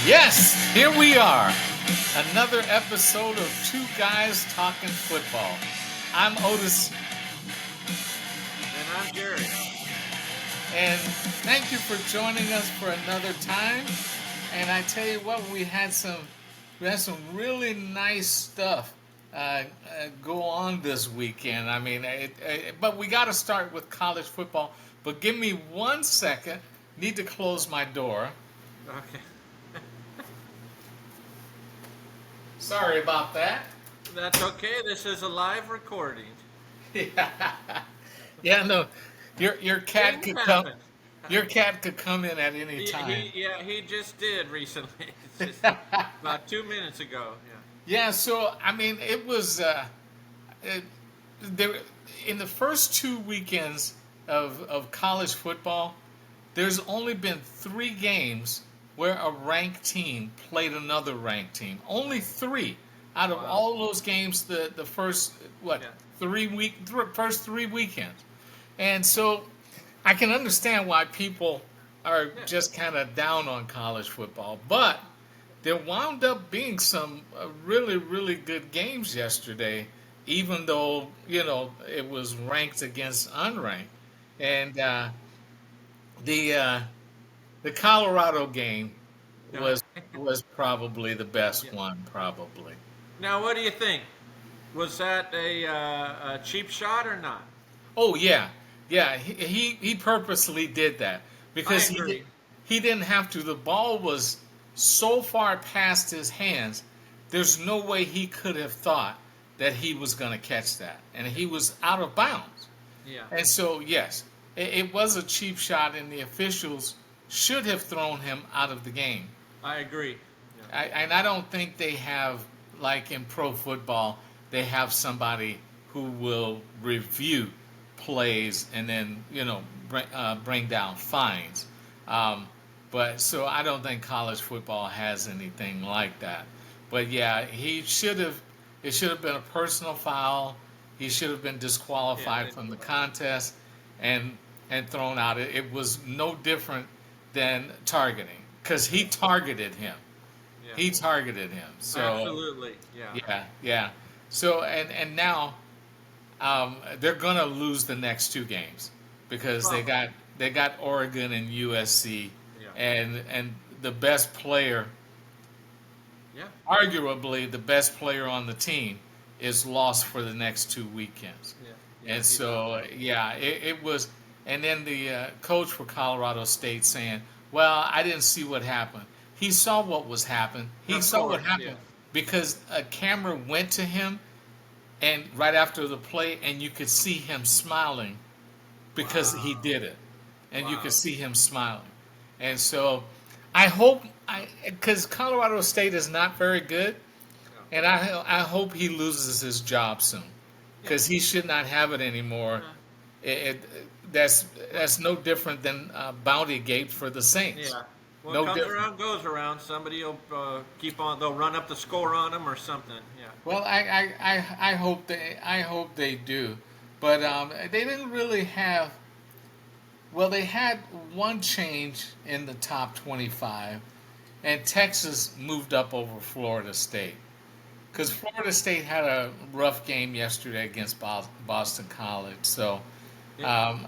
Yes, here we are. Another episode of Two Guys Talking Football. I'm Otis, And I'm Jerry. and thank you for joining us for another time. And I tell you what, we had some really nice stuff go on this weekend. I mean, but we got to start with college football. But give me 1 second. Need to close my door. Okay. Sorry about that. That's okay. This is a live recording. Yeah, yeah, no, your cat Things could come. happen. Your cat could come in at any time. He just did recently. It's just about 2 minutes ago. Yeah, so I mean, it was it, there in the first 2 weekends of college football. There's only been 3 games where a ranked team played another ranked team. Only 3 out of Wow. all those games. The first Yeah. first 3 weekends, and so I can understand why people are Yeah. just kind of down on college football, but there wound up being some really, really good games yesterday, even though, it was ranked against unranked. And the uh, the Colorado game Yeah. was probably the best Yeah. one, probably. Now, what do you think? Was that a cheap shot or not? Oh yeah, yeah. He purposely did that I because agree. he didn't have to. The ball was so far past his hands. There's no way he could have thought that he was going to catch that, and he was out of bounds. Yeah. And so yes, it was a cheap shot, and the officials should have thrown him out of the game. I agree. Yeah. And I don't think they have, like in pro football, they have somebody who will review plays and then bring down fines. Um, but so I don't think college football has anything like that. But yeah, he should have. It should have been a personal foul. He should have been Yeah. disqualified from the contest and thrown out. It was no different than targeting because he targeted him. Yeah. He targeted him. So Absolutely. Yeah. yeah, yeah. So and now they're gonna lose the next 2 games because they Probably. got Oregon and USC, Yeah. and the best player, Yeah. arguably the best player on the team, is lost for the next 2 weekends. Yeah. Yeah. And so yeah, it was. And then the coach for Colorado State saying, "Well, I didn't see what happened." He saw what was happened. He Of saw what course. Yeah. happened because a camera went to him and right after the play, and you could see him smiling because he Wow. did it, and you could Wow. see him smiling. And so, I hope because Colorado State is not very good, Yeah. and I hope he loses his job soon Yeah. because he should not have it anymore. Uh, It, that's no different than Bounty Gate for the Saints. Yeah. What No comes different. around goes around. Somebody will keep on. They'll run up the score on them or something. Yeah. Well, I hope they do, but they didn't really have. Well, they had one change in the top 25, and Texas moved up over Florida State because Florida State had a rough game yesterday against Boston College. So Yeah. um,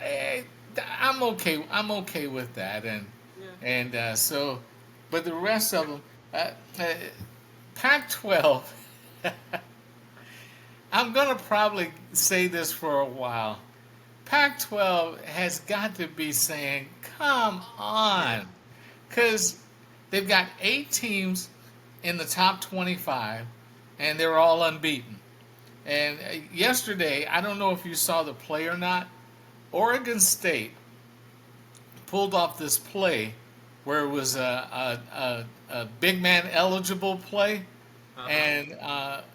eh, I'm okay. I'm okay with that, Yeah. and so, but the rest of them, Pac-12. I'm gonna probably say this for a while. Pac-12 has got to be saying, "Come Yeah. on," because they've got 8 teams in the top 25, and they're all unbeaten. And yesterday, I don't know if you saw the play or not. Oregon State pulled off this play where it was a big man eligible play, Uh-huh. and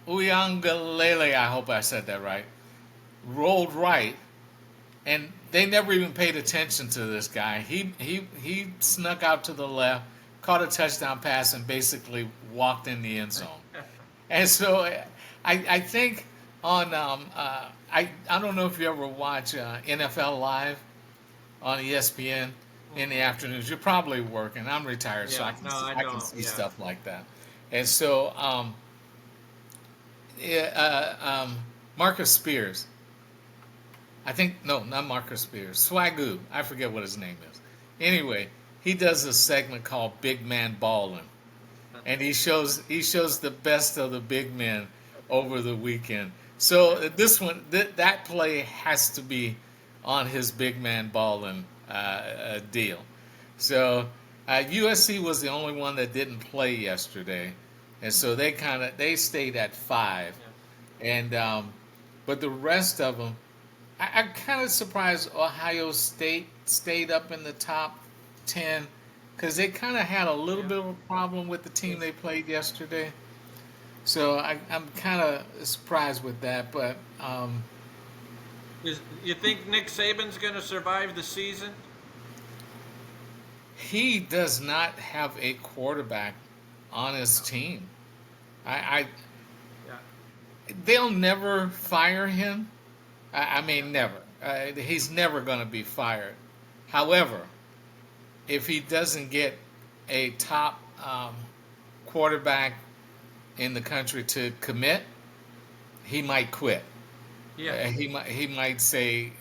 Uyangalele, I hope I said that right, rolled right, and they never even paid attention to this guy. He snuck out to the left, caught a touchdown pass, and basically walked in the end zone. And so I think on I don't know if you ever watch NFL Live on ESPN in the afternoons. You're probably working. I'm retired, so Yeah, no, I I can don't. see Yeah. stuff like that. And so, yeah, Marcus Spears. I think no, not Marcus Spears. Swagoo. I forget what his name is. Anyway, he does a segment called Big Man Ballin', and he shows the best of the big men over the weekend. So this one, that play has to be on his Big Man Ballin' deal. So USC was the only one that didn't play yesterday, and so they stayed at 5, Yeah. and but the rest of them, I'm kind of surprised Ohio State stayed up in the top 10 because they kind of had a little Yeah. bit of a problem with the team they played yesterday. So I'm kind of surprised with that, but You think Nick Saban's going to survive the season? he does not have a quarterback on his team. I Yeah. they'll never fire him. I mean, never. He's never going to be fired. However, if he doesn't get a top quarterback in the country to commit, he might quit. Yeah. He might say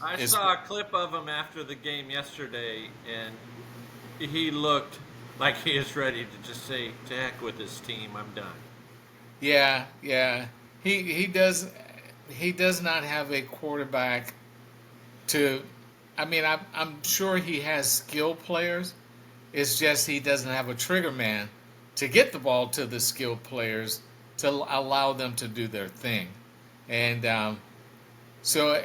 I it's saw a clip of him after the game yesterday, and he looked like he is ready to just say, "To heck with this team, I'm done." yeah. He does not have a quarterback to. I mean, I'm sure he has skill players. It's just he doesn't have a trigger man to get the ball to the skilled players to allow them to do their thing, and so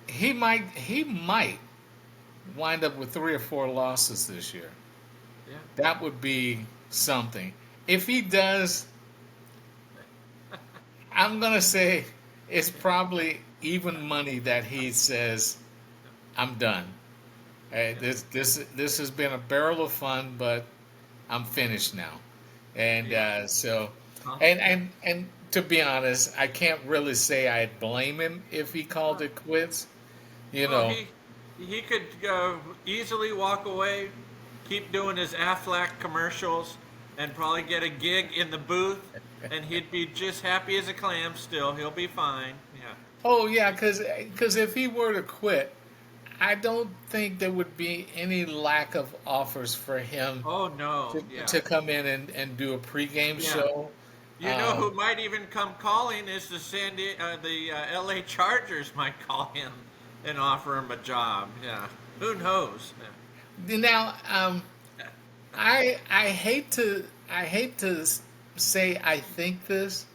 he might wind up with 3 or 4 losses this year. Yeah. That would be something. If he does, I'm gonna say it's probably even money that he says I'm done. Hey, this has been a barrel of fun, but I'm finished now. And Yeah. so, Huh? and to be honest, I can't really say I'd blame him if he called it quits. You Well, know, he could easily walk away, keep doing his Aflac commercials, and probably get a gig in the booth, and he'd be just happy as a clam. Still, he'll be fine. Yeah. oh yeah, because if he were to quit, I don't think there would be any lack of offers for him Oh no. to, Yeah. to come in and do a pregame Yeah. show. You know Um, who might even come calling is the L.A. Chargers might call him and offer him a job. Yeah. Who knows? now, I hate to say I think this,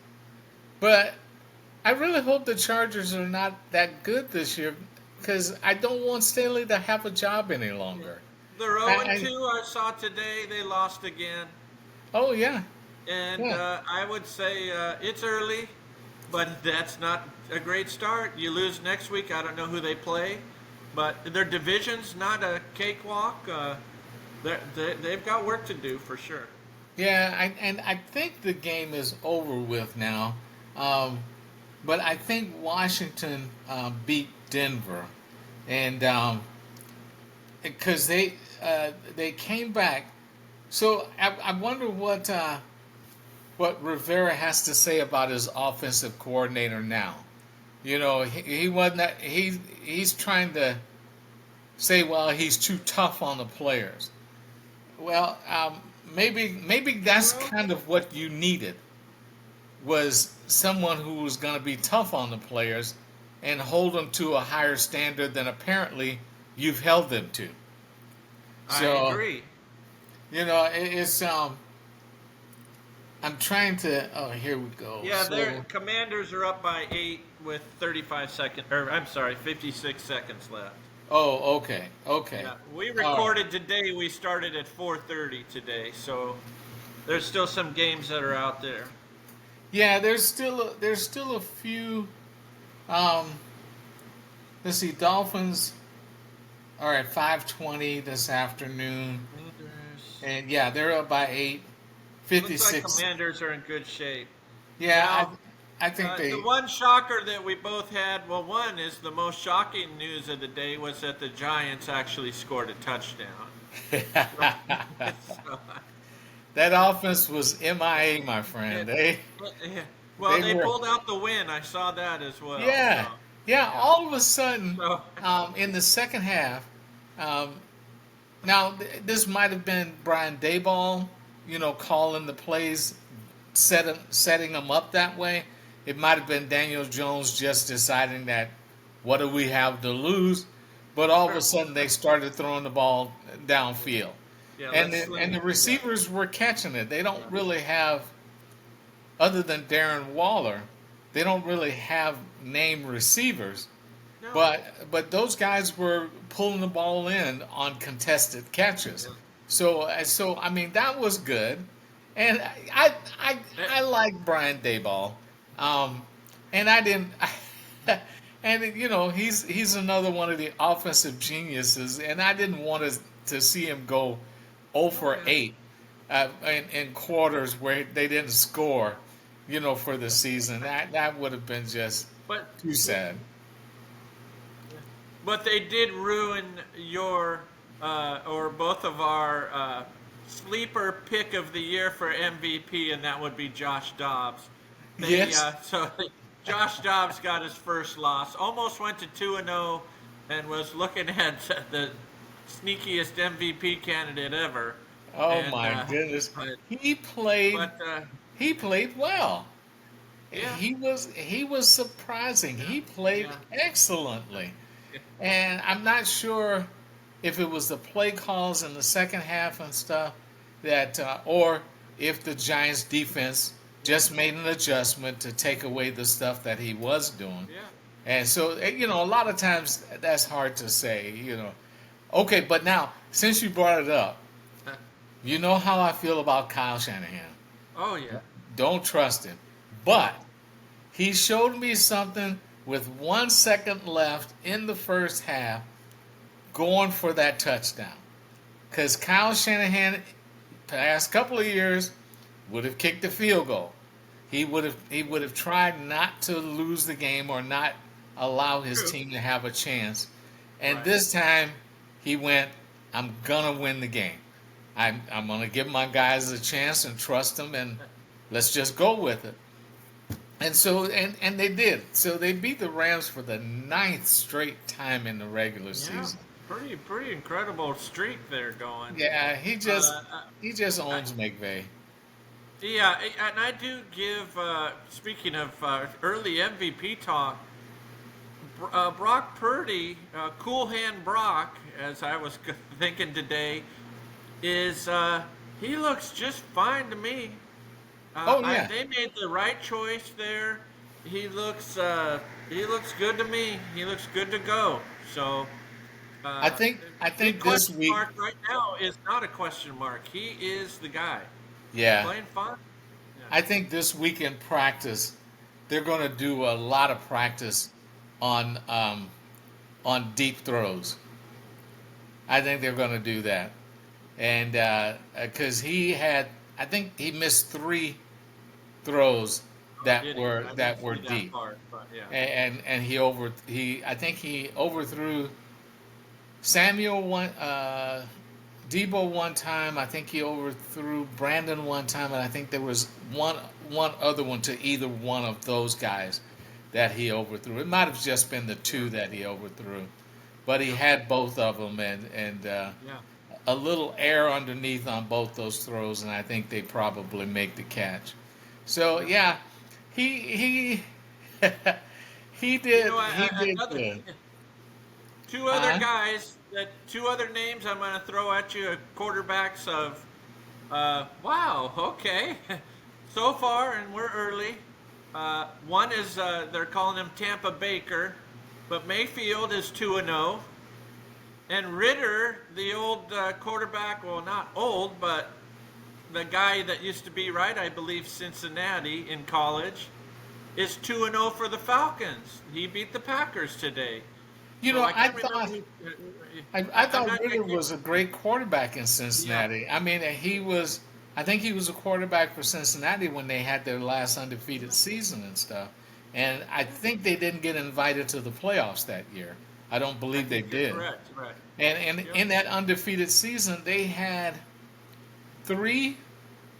but I really hope the Chargers are not that good this year because I don't want Staley to have a job any Yeah. longer. They're I, 0 and I 2. I saw today they lost again. oh yeah, And yeah, I would say it's early, but that's not a great start. You lose next week. I don't know who they play, but their division's not a cakewalk. They've got work to do for sure. yeah. And I think the game is over with now. Um, but I think Washington beat Denver, and because they came back. So I wonder what Rivera has to say about his offensive coordinator now. You know, he wasn't that he's trying to say, well, he's too tough on the players. Well, maybe that's Well, kind of what you needed was someone who was going to be tough on the players and hold them to a higher standard than apparently you've held them to. I So agree. it's I'm trying to. Oh, here we go. Yeah, their So Commanders are up by 8 with 35 seconds, or I'm sorry, 56 seconds left. oh, okay. Yeah, we All right. recorded today. We started at 4:30 today, so there's still some games that are out there. Yeah, there's still a few. Um, let's see, Dolphins are at 5:20 this afternoon, and yeah, they're up by 8. Looks like 56. Commanders are in good shape. Yeah, Now, I think they. The one shocker that we both had, well, one is the most shocking news of the day was that the Giants actually scored a touchdown. So, so, That offense was MIA, my it, friend. They yeah. Well, they they were. pulled out the win. I saw that as well. So, Yeah, yeah. yeah. All of a sudden, So, in the second half, um, now this might have been Brian Dayball, calling the plays, setting them up that way. It might have been Daniel Jones just deciding that what do we have to lose, but all of a sudden they started throwing the ball downfield, yeah, and let's sling the it. Yeah, receivers were catching it. They don't yeah. really have, other than Darren Waller, they don't really have name receivers. No. But those guys were pulling the ball in on contested catches. Yeah. So I mean that was good, and I like Brian Dayball, um, and I didn't. And he's another one of the offensive geniuses, and I didn't want to see him go 0 Oh, for yeah. 8 in quarters where they didn't score, for the season. That would have been just But too sad. But they did ruin your or both of our sleeper pick of the year for MVP, and that would be Josh Dobbs. They Yes. so Josh Dobbs got his first loss. Almost went to 2-0, and was looking at the sneakiest MVP candidate ever. Oh And my goodness. but He played but he played well. yeah, He was surprising. yeah, He played yeah, excellently. yeah, And I'm not sure if it was the play calls in the second half and stuff that or if the Giants defense just made an adjustment to take away the stuff that he was doing. yeah. And so, a lot of times that's hard to say. Okay, but now, since you brought it up, you know how I feel about Kyle Shanahan. Oh yeah. Don't trust him. But he showed me something with 1 second left in the first half going for that touchdown. Because Kyle Shanahan, past couple of years, would have kicked the field goal. He would have tried not to lose the game or not allow his True. team to have a chance. And Right. this time he went, I'm gonna win the game. I'm gonna give my guys a chance and trust them and let's just go with it. And so and they did. So they beat the Rams for the ninth straight time in the regular Yeah. season. Pretty incredible streak there going. Yeah, he just Uh, uh, he just I, owns McVay. Yeah, and I do give. Speaking of early MVP talk, Brock Purdy, Cool Hand Brock, as I was thinking today, is he looks just fine to me. Oh yeah. They made the right choice there. He looks good to me. He looks good to go. So I uh, think I big think this question week, mark right now is not a question mark. He is the guy. yeah, Playing fine. I think this week in practice, they're going to do a lot of practice on on deep throws. I think they're going to do that, and because I think he missed 3 throws Yeah. that Did he? were I that didn't were see that deep, part, but yeah. and he I think he overthrew Samuel Debo one time. I think he overthrew Brandon one time, and I think there was one other one to either one of those guys that he overthrew. It might have just been the two that he overthrew, but he had both of them, and Yeah. a little air underneath on both those throws, and I think they probably make the catch. So yeah, he he You did know, he did another good. two other Uh, guys two other names I'm going to throw at you, quarterbacks of. Wow. Okay. So far, and we're early. One is they're calling him Tampa Baker, but Mayfield is 2-0, and Ritter, the old quarterback, well, not old, but the guy that used to be right, I believe, Cincinnati in college, is 2-0 for the Falcons. He beat the Packers today. So I I can't remember. thought I I'm thought not. Ritter was a great quarterback in Yeah, Cincinnati. I mean, he was. I think he was a quarterback for Cincinnati when they had their last undefeated season and stuff. And I think they didn't get invited to the playoffs that year. I don't I believe they think you're did. correct. Right. And Yep. in that undefeated season, they had 3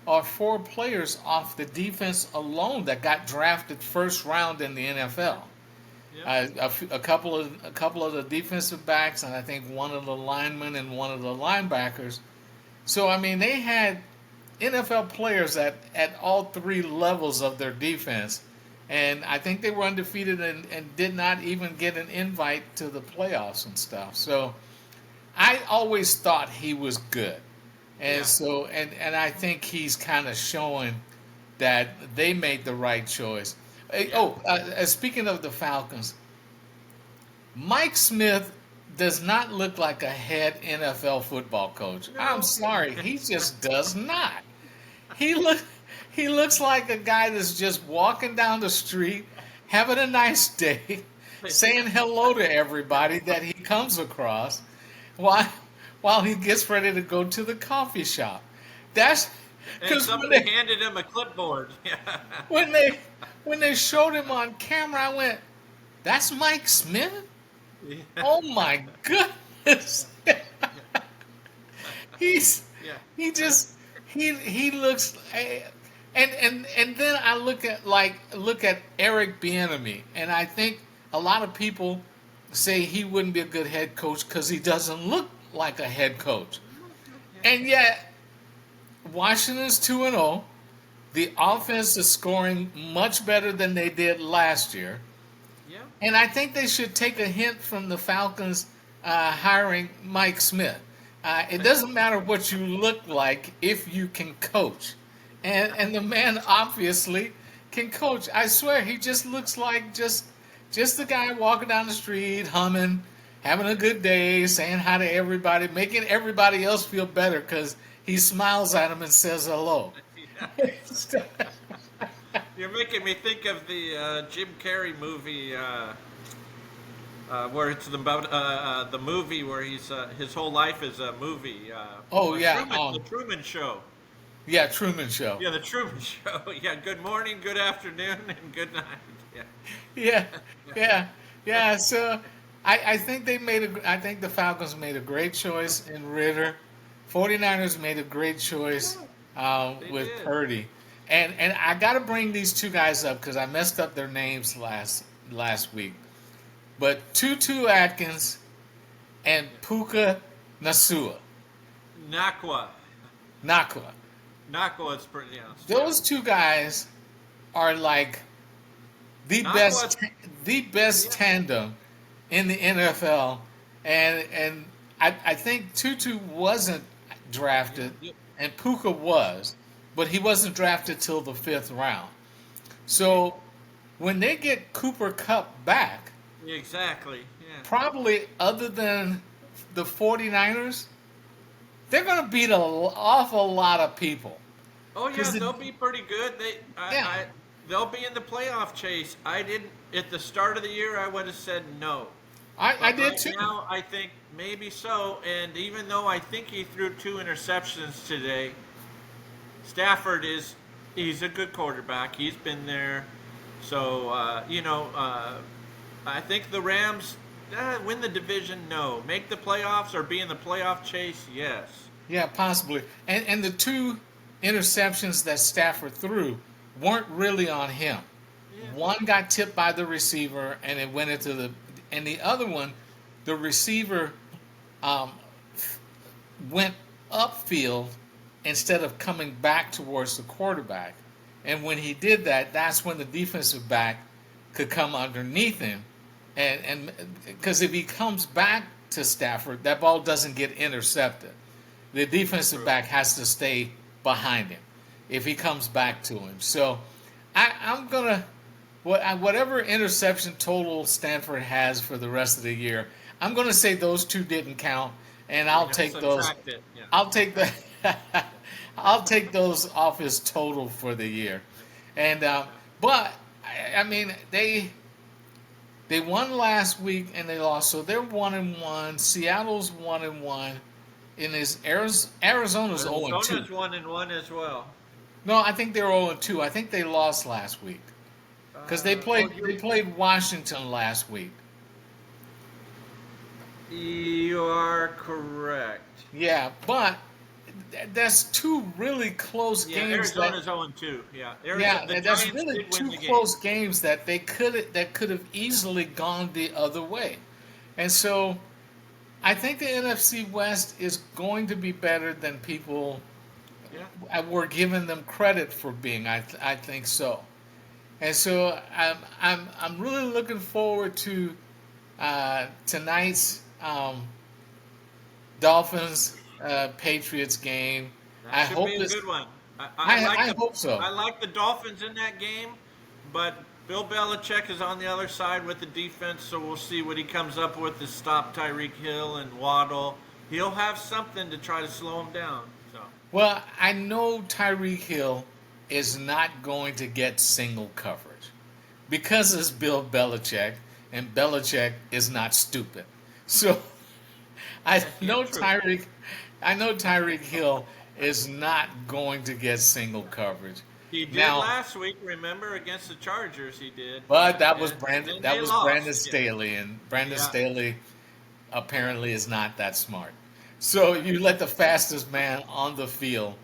or 4 players off the defense alone that got drafted first round in the NFL. Yep. A couple of the defensive backs, and I think one of the linemen and one of the linebackers. So I mean, they had NFL players at all 3 levels of their defense, and I think they were undefeated and did not even get an invite to the playoffs and stuff. So I always thought he was good, and Yeah. so and I think he's kind of showing that they made the right choice. Yeah. Speaking of the Falcons, Mike Smith does not look like a head NFL football coach. I'm No. sorry, he just does not. He look he looks like a guy that's just walking down the street, having a nice day, saying hello to everybody that he comes across, while while he gets ready to go to the coffee shop. That's And because somebody handed him a clipboard. Yeah. when they when they showed him on camera, I went, "That's Mike Smith." Yeah. Oh my goodness. He's Yeah. he just he looks and then I look at Eric Bieniemy, and I think a lot of people say he wouldn't be a good head coach because he doesn't look like a head coach. And yet Washington's 2-0. The offense is scoring much better than they did last year. Yeah. And I think they should take a hint from the Falcons hiring Mike Smith. It doesn't matter what you look like if you can coach. And the man obviously can coach. I swear, he just looks like just the guy walking down the street, humming, having a good day, saying hi to everybody, making everybody else feel better because he smiles at them and says hello. You're making me think of the Jim Carrey movie where it's the movie where his whole life is a movie. Oh yeah, The Truman Show. yeah, Truman Show. Yeah, the Truman Show. Yeah, good morning, good afternoon, and good night. Yeah. Yeah, yeah, yeah. So I think I think the Falcons made a great choice in Ritter. 49ers made a great choice They with did. Purdy. And I got to bring these 2 guys up because I messed up their names last week. But Tutu Atkins and Puka Nasua. Nakwa. Nakua. Nakwa is pronounced. Those 2 guys are like the Nakua- best Yeah. tandem in the NFL, and I think Tutu wasn't drafted, Yep. and Puka was, but he wasn't drafted till the 5th round. So when they get Cooper Kupp back, Exactly. Yeah. probably other than the 49ers, they're going to beat an awful lot of people. Oh yeah, 'Cause they'll be pretty good. Yeah. They'll be in the playoff chase. I didn't at the start of the year. I would have said no. I But did right too. now, I think maybe so. And even though I think he threw 2 interceptions today, Stafford he's a good quarterback. He's been there. So I think the Rams win the division. No, make the playoffs or be in the playoff chase. Yes. Yeah, possibly. And the 2 interceptions that Stafford threw weren't really on him. Yeah. One got tipped by the receiver and it went into and the other one, the receiver um, went upfield instead of coming back towards the quarterback. And when he did that, that's when the defensive back could come underneath him. And because if he comes back to Stafford, that ball doesn't get intercepted. The defensive back has to stay behind him if he comes back to him. So I'm going to, whatever interception total Stanford has for the rest of the year, I'm going to say those 2 didn't count, and I'll take those. Subtract it. Yeah. I'll take the I'll take those off his total for the year. And but I mean they won last week and they lost, so they're 1-1. Seattle's 1-1. in his Arizona's 0-2. Arizona's 1-1 as well. No, I think they're 0-2. I think they lost last week because they Oh, played Washington last week. you are correct. Yeah, but that's two really close Yeah, games Arizona's 0-2. Yeah, the and that's Giants really did win two the game. close games that could have easily gone the other way. And so I think the NFC West is going to be better than people Yeah. were giving them credit for being. I think so. And so I'm really looking forward to tonight's Dolphins Patriots game. I That should hope be a it's good one. I like I hope so. I like the Dolphins in that game, but Bill Belichick is on the other side with the defense, so we'll see what he comes up with to stop Tyreek Hill and Waddle. He'll have something to try to slow him down. So Well, I know Tyreek Hill is not going to get single coverage because it's Bill Belichick, and Belichick is not stupid. So I know true. Tyreek Hill is not going to get single coverage. He did Now, last week. Remember against the Chargers, he did. but that was And That they was lost. Brandon Yeah. Staley, and Brandon Yeah. Staley apparently is not that smart. So you let the fastest man on the field.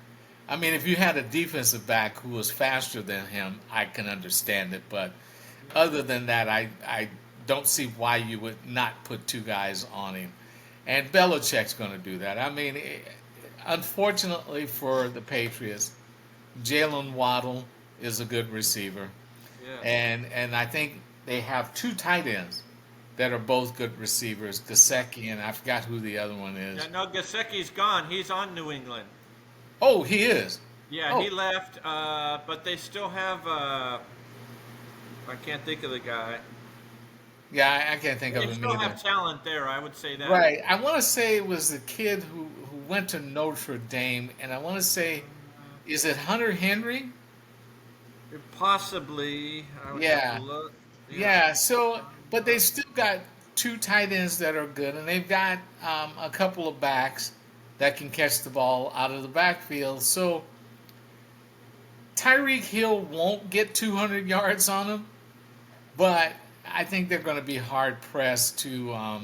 I mean, if you had a defensive back who was faster than him, I can understand it. But other than that, I don't see why you would not put two guys on him. And Belichick's going to do that. I mean, unfortunately for the Patriots, Jalen Waddle is a good receiver. Yeah. And I think they have two tight ends that are both good receivers, Gasecki, and I forgot who the other one is. Yeah, no, Gasecki's gone. He's on New England. Oh, he is. Yeah, Oh. he left, but they still have. I can't think of the guy. Yeah, I can't think of They him still either. have talent there. I would say that. Right. I want to say it was the kid who went to Notre Dame, and I want to say, is it Hunter Henry? Possibly. I would Yeah. have to look. Yeah. So, but they still got two tight ends that are good, and they've got a couple of backs that can catch the ball out of the backfield. So Tyreek Hill won't get 200 yards on him, but I think they're going to be hard pressed to.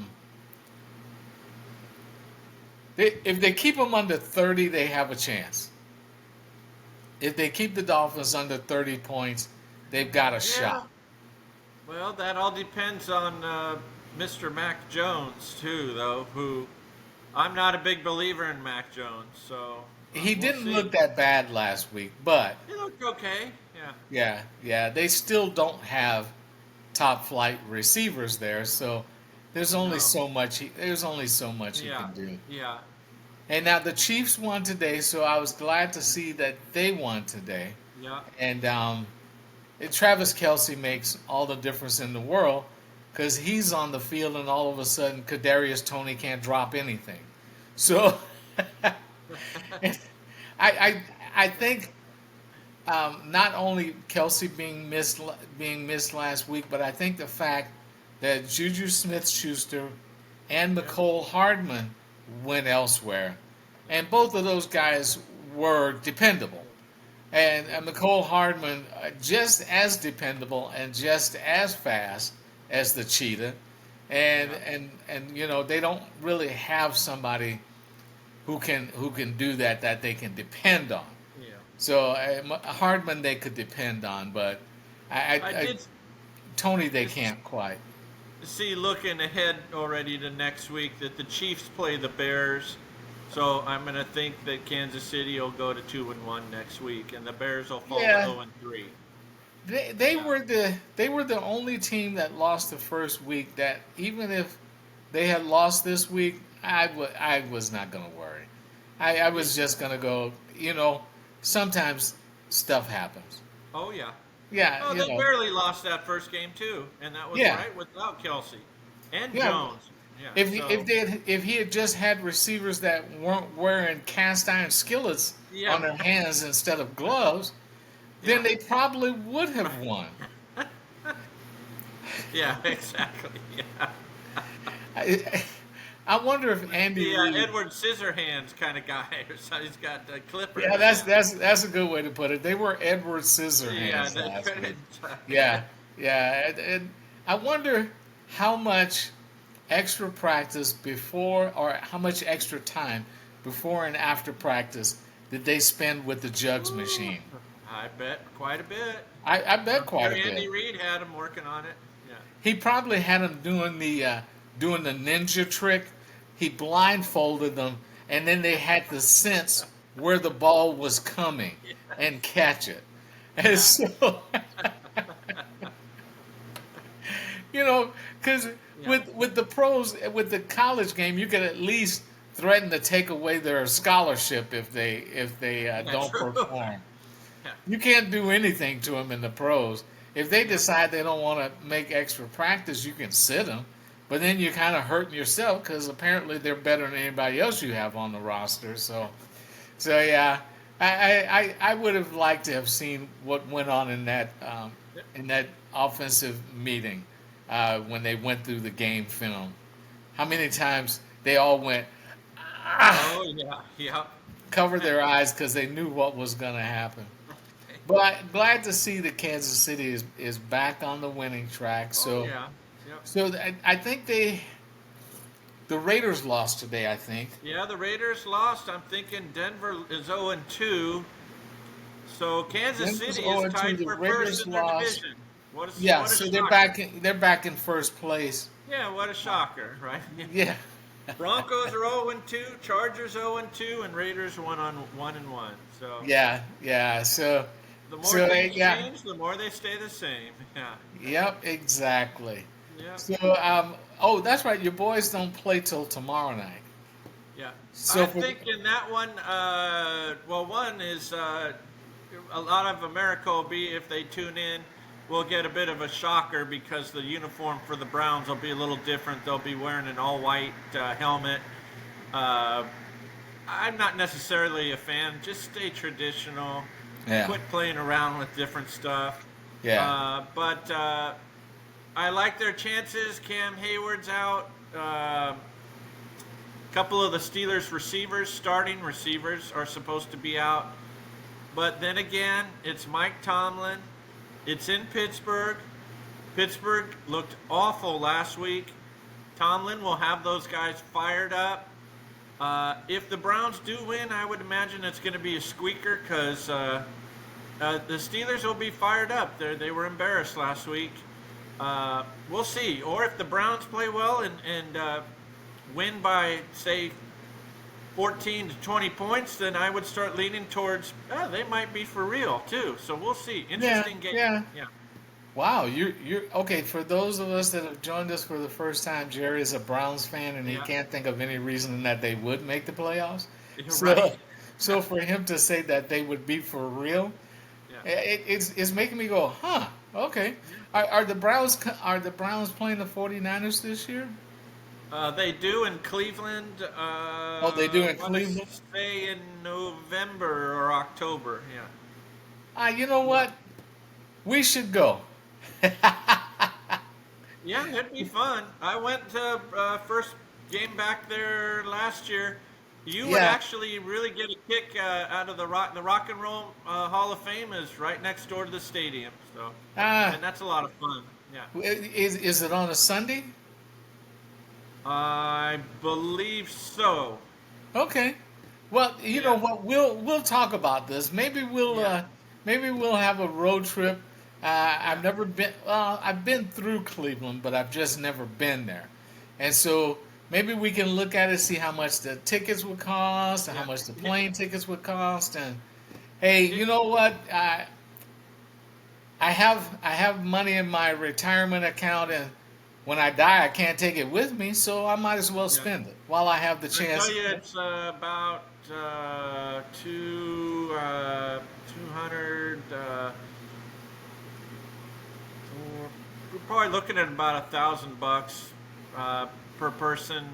If they keep them under 30, they have a chance. If they keep the Dolphins under 30 points, they've got a shot. Well, that all depends on Mr. Mac Jones too, though. Who I'm not a big believer in Mac Jones, so He we'll didn't see. look that bad last week, but He looked okay. Yeah. yeah, they still don't have top flight receivers there, so there's only No. so much. There's only so much he Yeah. can do. Yeah. And now the Chiefs won today, so I was glad to see that they won today. Yeah. And Travis Kelce makes all the difference in the world because he's on the field, and all of a sudden, Kadarius Toney can't drop anything. So I think not only Kelsey being missed last week, but I think the fact that Juju Smith-Schuster and McCole Hardman went elsewhere, and both of those guys were dependable. And McCole Hardman just as dependable and just as fast as the cheetah, and you know they don't really have somebody who can do that they can depend on. Yeah. So Hardman they could depend on, but I did Tony they can't quite. see looking ahead already to next week that the Chiefs play the Bears. So I'm going to think that Kansas City will go to 2-1 next week, and the Bears will fall Yeah. to 0-3. They were the only team that lost the first week. That even if they had lost this week, I was not going to worry. I was just going to go. You know, sometimes stuff happens. Oh yeah. Yeah, Oh, you they know. barely lost that first game too, and that was Yeah. right without Kelsey and Yeah. Jones. Yeah. If he had just had receivers that weren't wearing cast iron skillets Yeah. on their hands instead of gloves, then Yeah. they probably would have won. Yeah, exactly. Yeah. I wonder if Andy The Reid. Edward Scissorhands kind of guy, or so he's got clippers. Yeah, that's a good way to put it. They were Edward Yeah, Scissorhands that's last week. right. Yeah, yeah. And I wonder how much extra practice before, or how much extra time before and after practice did they spend with the jugs Ooh, machine? I bet quite a bit. I bet I'm quite sure a bit. Andy Reid had him working on it. Yeah. He probably had them doing the ninja trick. He blindfolded them, and then they had to sense where the ball was coming and catch it. And Yeah. so, because Yeah. with the pros, with the college game, you could at least threaten to take away their scholarship if they Yeah, don't true. perform. Yeah. You can't do anything to them in the pros. If they Yeah. decide they don't want to make extra practice, you can sit them, but then you're kind of hurting yourself because apparently they're better than anybody else you have on the roster. So yeah, I would have liked to have seen what went on in that offensive meeting when they went through the game film. How many times they all went Oh yeah. Yeah. cover their eyes because they knew what was going to happen. But glad to see that Kansas City is back on the winning track. Oh So yeah. Yep. so I think the Raiders lost today. I think. Yeah, the Raiders lost. I'm thinking Denver is 0-2. So Kansas Denver's City is 0-2. tied The for Raiders first in their lost. division. Yeah, What a so they're shocker. back in first place. Yeah, what a shocker, right? Yeah. Broncos are 0-2, Chargers 0-2, and Raiders 1-1. So Yeah. So the more so things yeah. change, the more they stay the same. Yeah. Yep, exactly. Yeah. So oh, that's right. Your boys don't play till tomorrow night. Yeah. So I for think in that one, well, one is a lot of America will be, if they tune in, we'll get a bit of a shocker because the uniform for the Browns will be a little different. They'll be wearing an all-white helmet. Uh, I'm not necessarily a fan. Just stay traditional. yeah. Quit playing around with different stuff. Yeah. But I like their chances. Cam Hayward's out. Couple of the Steelers starting receivers, are supposed to be out. But then again, it's Mike Tomlin. It's in Pittsburgh. Pittsburgh looked awful last week. Tomlin will have those guys fired up. If the Browns do win, I would imagine it's going to be a squeaker because the Steelers will be fired up. They were embarrassed last week. We'll see. Or if the Browns play well and win by, say, 14 to 20 points, then I would start leaning towards, they might be for real, too. So we'll see. Interesting game. Yeah. Yeah. Wow, you're okay. For those of us that have joined us for the first time, Jerry is a Browns fan, and he Yeah. can't think of any reason that they would make the playoffs. You're So, right. so for him to say that they would be for real, Yeah. it's making me go, huh? Okay. Are the Browns playing the 49ers this year? They do in Cleveland. Oh, they do in I wanna Cleveland? Say in November or October. Yeah. You know what? We should go. Yeah, it'd be fun. I went to first game back there last year. You would Yeah. actually really get a kick out of the Rock and Roll Hall of Fame is right next door to the stadium. So, Ah, and that's a lot of fun. Yeah, is it on a Sunday? I believe so. Okay. Well, you know what? We'll talk about this. Yeah. Maybe we'll have a road trip. I've never been. Well, I've been through Cleveland, but I've just never been there. And so maybe we can look at it, see how much the tickets would cost, and how Yeah. much the plane tickets would cost. And hey, you know what? I have money in my retirement account, and when I die, I can't take it with me, so I might as well spend it while I have the I chance. tell you, it's about 200. We're probably looking at about $1,000 per person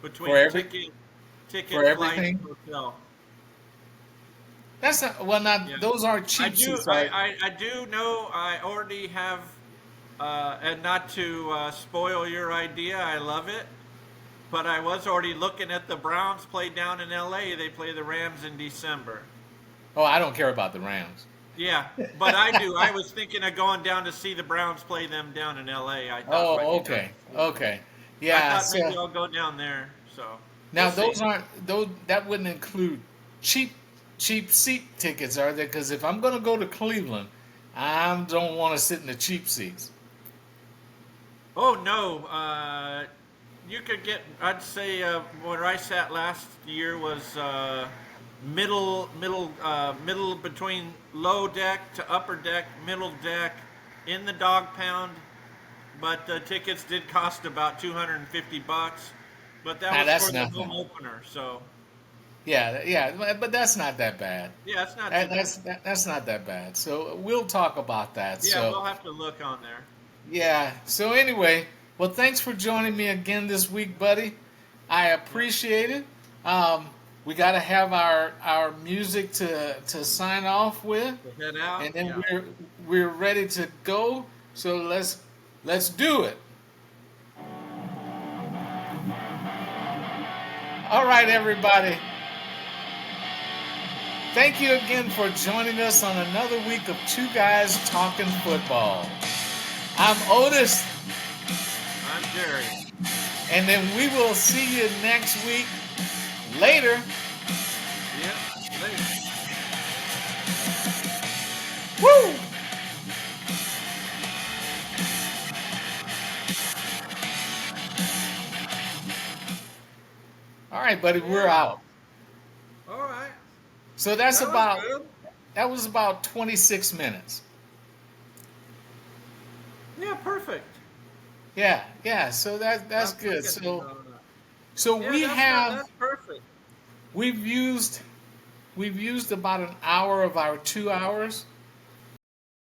between For every- ticket, for flight, everything? and hotel. That's not well. Not Yeah. those are I cheap do. seats, right? I do know. I already have, and not to spoil your idea. I love it. But I was already looking at the Browns play down in L.A. They play the Rams in December. Oh, I don't care about the Rams. Yeah, but I do. I was thinking of going down to see the Browns play them down in L.A. I thought might Oh, be okay, nice. okay, I yeah. thought maybe So I'll go down there. So now we'll see. those aren't those that wouldn't include cheap cheap seat tickets, are they? Because if I'm going to go to Cleveland, I don't want to sit in the cheap seats. Oh no, you could get. I'd say where I sat last year was middle between low deck to upper deck, middle deck, in the dog pound. But the tickets did cost about $250. But that Now was that's for the home nothing. opener. So Yeah, yeah, but that's not that bad. yeah, it's not too That, bad. that's that's not that bad. So we'll talk about that. Yeah, So we'll have to look on there. yeah. So anyway, well, thanks for joining me again this week, buddy. I Yeah, appreciate it. Um, we got to have our music to sign off with, to head out. and then Yeah. we're ready to go. So let's do it. All right, everybody. Thank you again for joining us on another week of Two Guys Talking Football. I'm Otis, I'm Jerry. and then we will see you next week. Later. Yeah. Later. Woo! All right, buddy, we're Yeah. out. All right. So that's That was about good. that was about 26 minutes. Yeah, perfect. Yeah, yeah. So that's I'm good. thinking, So yeah, we have that's perfect. we've used about an hour of our 2 hours.